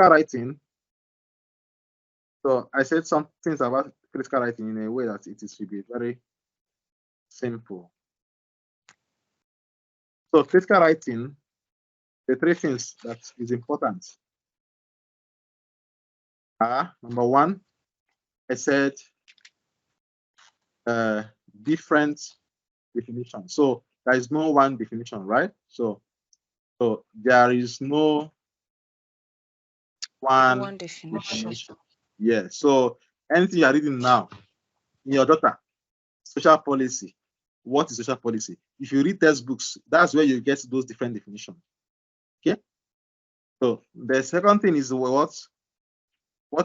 critical writing. So I said some things about critical writing in a way that it should be very simple. So critical writing, the three things that is important are, number one, I said different definitions. So there is no one definition, right? So there is no one definition. Yeah. So anything you are reading now in your daughter, social policy. What is social policy? If you read textbooks, that's where you get those different definitions. Okay. So the second thing is what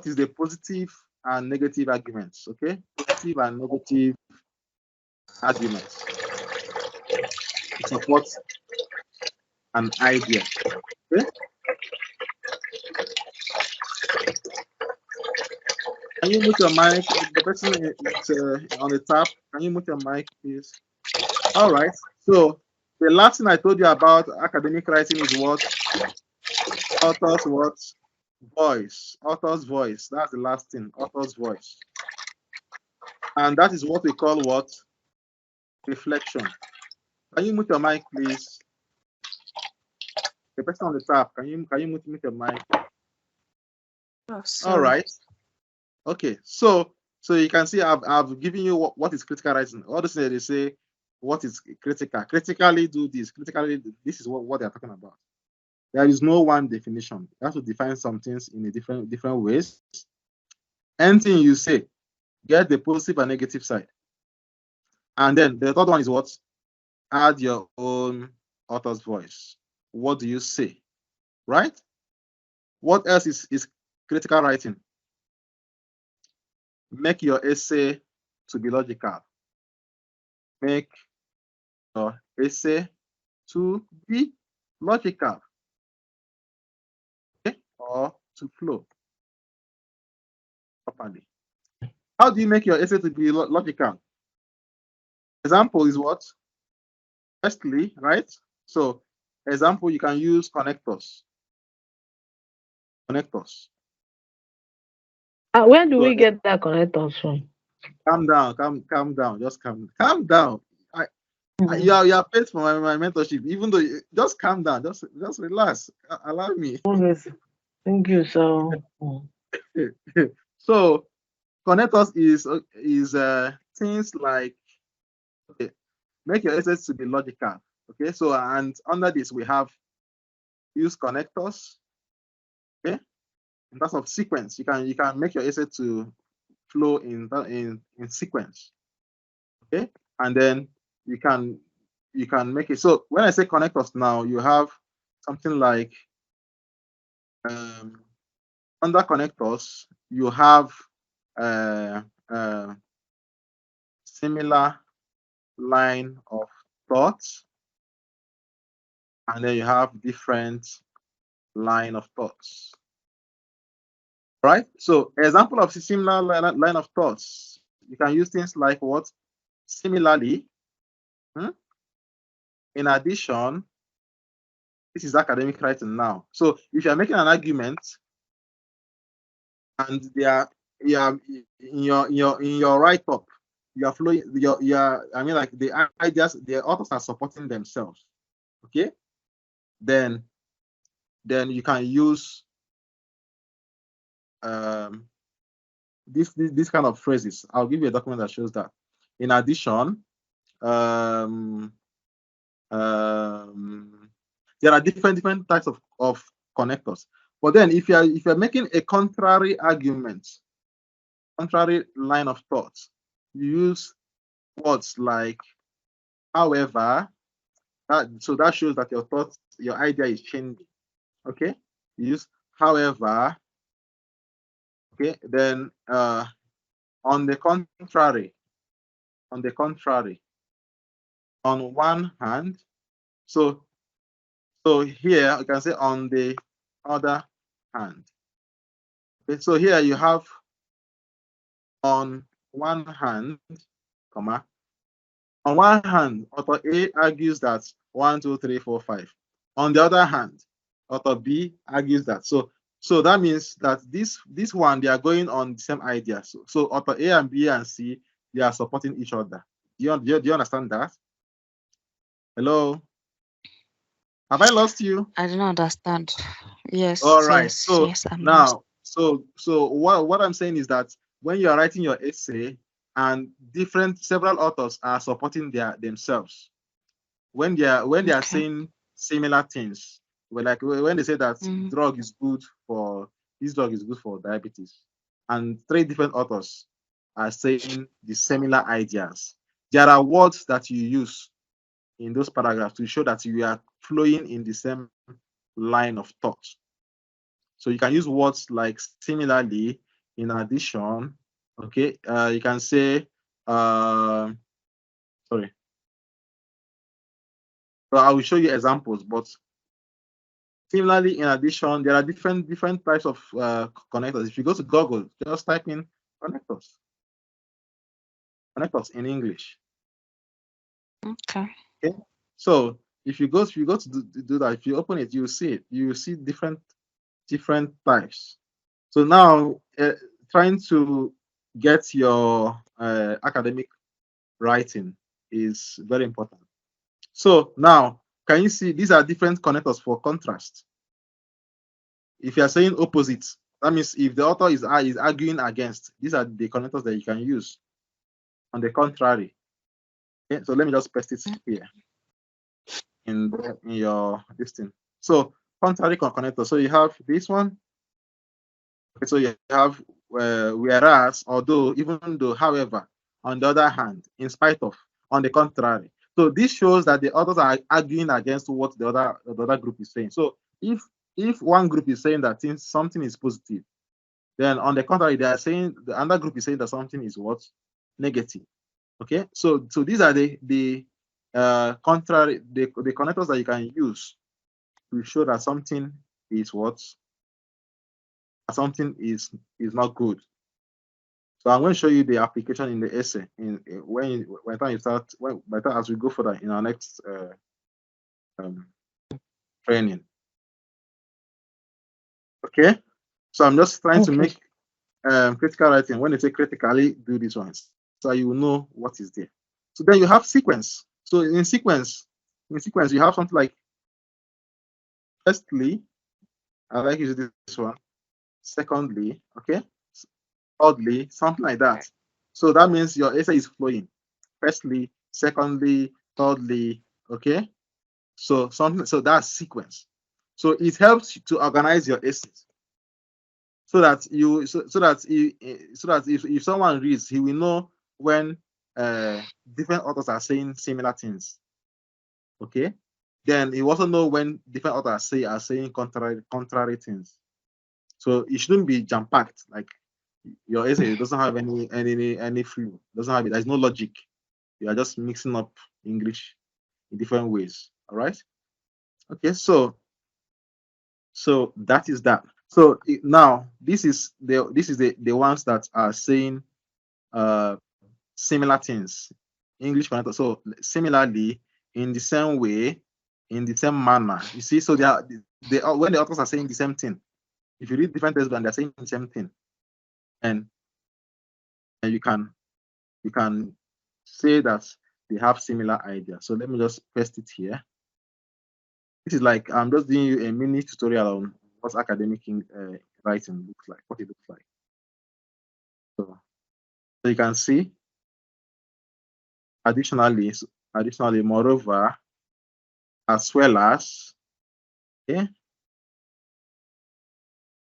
is the positive and negative arguments? Okay, positive and negative arguments to support an idea. Okay. Can you mute your mic? The person is on the tap. Can you mute your mic, please? All right. So the last thing I told you about academic writing is what? Author's what? Voice. Author's voice. That's the last thing. Author's voice. And that is what we call what? Reflection. Can you mute your mic, please? The person on the tap. Can you mute your mic? Oh, all right. Okay. So you can see I've given you what is critical writing. All the things they say, what is critical? Critically do this. Critically, this is what they're talking about. There is no one definition. You have to define some things in a different ways. Anything you say, get the positive and negative side. And then the third one is what? Add your own author's voice. What do you say? Right? What else is critical writing? Make your essay to be logical. Make your essay to be logical. Okay? Or to flow properly. How do you make your essay to be logical? Example is what? Firstly, right? So, example, you can use connectors. Connectors. Where do we get that connectors from? Calm down. Just calm down. You are paid for my mentorship. Even though just calm down, just relax. Allow me. Thank you. So so connectors is things like, okay, make your essays to be logical. Okay, so and under this we have use connectors. Okay, in terms of sequence, you can make your essay to flow in sequence. Okay, and then you can make it. So when I say connectors now, you have something like under connectors, you have similar line of thoughts, and then you have different line of thoughts. Right? So example of similar line of thoughts, you can use things like what? Similarly, in addition, this is academic writing now. So if you're making an argument and in your write-up, you are flowing, I mean, like the ideas, the authors are supporting themselves. Okay, then you can use this kind of phrases. I'll give you a document that shows that. In addition, there are different types of connectors. But then if you're making a contrary argument, contrary line of thought, you use words like however. So that shows that your idea is changing. Okay, you use however. Okay, then on the contrary, on one hand, so here you can say on the other hand. Okay, so here you have on one hand, comma, on one hand, author A argues that 1, 2, 3, 4, 5. On the other hand, author B argues that. So So that means that this one, they are going on the same idea. So author A and B and C, they are supporting each other. Do you understand that? Hello? Have I lost you? I do not understand. Yes, All right. yes, So yes, I'm lost. now, so what I'm saying is that when you are writing your essay and several authors are supporting themselves, when they are Okay. saying similar things, like when they say that Mm, drug is good for this drug is good for diabetes, and three different authors are saying the similar ideas, there are words that you use in those paragraphs to show that you are flowing in the same line of thought. So you can use words like similarly, in addition. Okay, you can say, sorry. So I will show you examples, but similarly, in addition, there are different types of connectors. If you go to Google, just type in connectors in English. okay. Okay. So if you go to do that, if you open it, you see it. You see different types. So now, trying to get your academic writing is very important. So now, can you see these are different connectors for contrast? If you are saying opposite, that means if the author is arguing against, these are the connectors that you can use. On the contrary, okay, so let me just paste it here in your listing. So contrary connector. So you have this one. Okay, so you have whereas, although, even though, however, on the other hand, in spite of, on the contrary. So this shows that the others are arguing against what the other group is saying. So if one group is saying that something is positive, then on the contrary, they are saying the other group is saying that something is what? Negative. Okay, so these are the contrary, the connectors that you can use to show that something is what? Something is not good. So I'm going to show you the application in the essay by the time as we go further in our next training. Okay, so I'm just trying to Okay. make critical writing. When they say critically, do these ones, so you will know what is there. So then you have sequence. So in sequence, you have something like, firstly, I like using this one. Secondly, okay. Thirdly, something like that. So that means your essay is flowing. Firstly, secondly, thirdly, okay. So that's sequence. So it helps you to organize your essays, so that if someone reads, he will know when different authors are saying similar things. Okay. Then he also know when different authors are saying contrary things. So it shouldn't be jam packed. Like your essay doesn't have any flow. Doesn't have it. There's no logic. You are just mixing up English in different ways. All right. Okay. So that is that. So now this is the ones that are saying similar things. English connector. So similarly, in the same way, in the same manner. You see, so when the authors are saying the same thing, if you read different textbooks and they're saying the same thing, and you can say that they have similar ideas. So let me just paste it here. This is like I'm just giving you a mini tutorial on what academic writing looks like, what it looks like. So you can see, additionally, moreover, as well as, okay,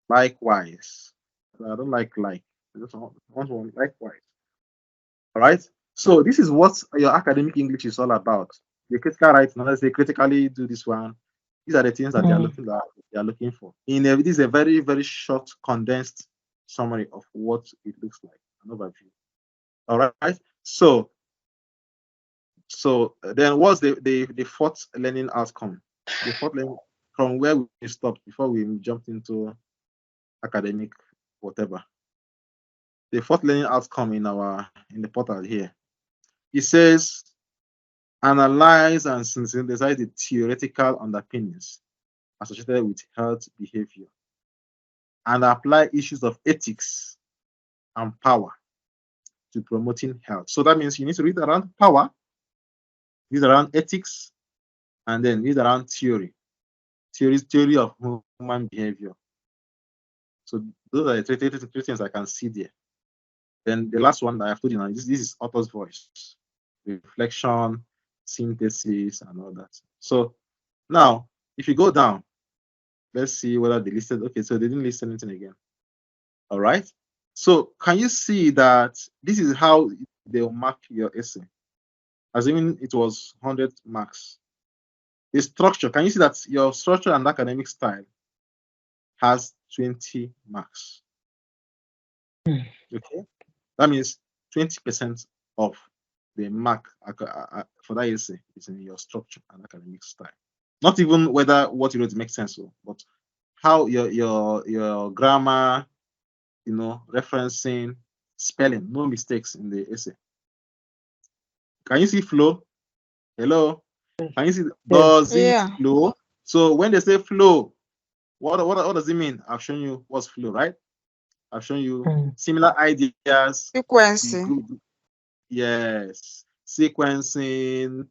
likewise. I don't like. I just want one likewise. All right. So this is what your academic English is all about. The critical writing, let's say critically do this one. These are the things that they are looking for. This is a very, very short, condensed summary of what it looks like, an overview. All right. So then what's the fourth learning outcome? The fourth learning, from where we stopped before we jumped into academic whatever. The fourth learning outcome in the portal here. It says analyze and synthesize the theoretical underpinnings associated with health behavior. and apply issues of ethics and power to promoting health. So that means you need to read around power, read around ethics, and then read around theory of human behavior. So those are the three things I can see there. Then the last one that I've told you now, this is author's voice, reflection, synthesis, and all that. So now, if you go down, let's see whether they listed. Okay, so they didn't list anything again. All right. So can you see that this is how they'll mark your essay? Assuming it was 100 marks. The structure, can you see that your structure and academic style has 20 marks? Okay. That means 20% of the mark for that essay is in your structure and academic style. Not even whether what you wrote makes sense, but how your grammar, referencing, spelling, no mistakes in the essay. Can you see flow? Hello? Can you see does it flow? So when they say flow, what does it mean? I've shown you what's flow, right? I've shown you similar ideas. Sequencing. Yes. Sequencing,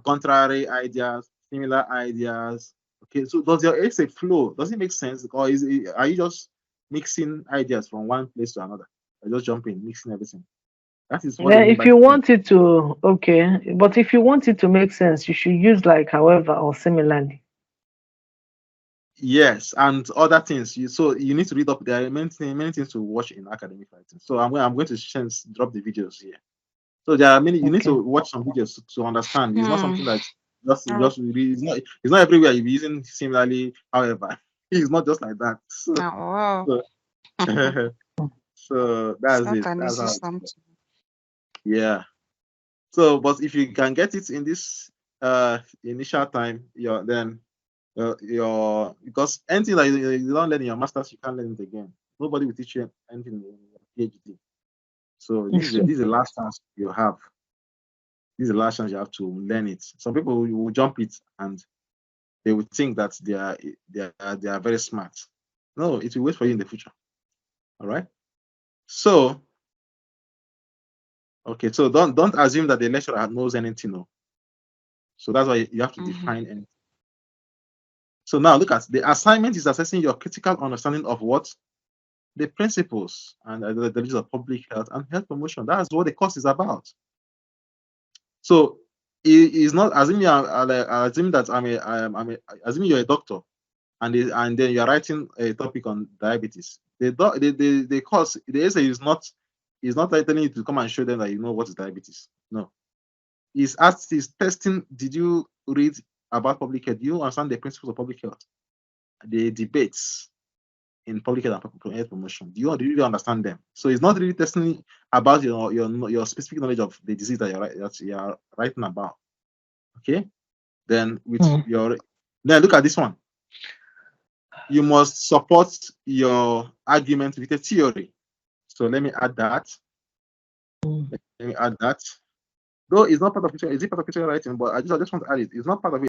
contrary ideas, similar ideas. Okay, so does your essay flow? Does it make sense? Or are you just mixing ideas from one place to another? Or just jumping, mixing everything? That is what Yeah, if you want it to, okay. But if you want it to make sense, you should use like however or similarly. Yes, and other things. So you need to read up. There are many things to watch in academic writing. So I'm going to drop the videos here. So there are many. You need to watch some videos to understand. It's not something that just really. It's not everywhere you'll be using similarly. However, it's not just like that. So, so that's it. That's how. Yeah. So, but if you can get it in this initial time, because anything that you don't learn in your masters, you can't learn it again. Nobody will teach you anything in your PhD. So this is the last chance you have. This is the last chance you have to learn it. Some people will jump it and they will think that they are very smart. No, it will wait for you in the future. All right. So okay, so don't assume that the lecturer knows anything. No. So that's why you have to define anything. So now look at the assignment is assessing your critical understanding of what the principles and the delivery of public health and health promotion. That's what the course is about. So it is not assuming assuming you're a doctor and then you're writing a topic on diabetes. The course, the essay is not telling you to come and show them that you know what is diabetes. No. It's testing, did you read about public health? Do you understand the principles of public health? The debates in public health and health promotion. Do you really understand them? So it's not really testing about your specific knowledge of the disease that you're writing about. Okay? Then then look at this one. You must support your argument with a theory. So let me add that. Though it's not part of critical writing, but I just want to add it. It's not part of it.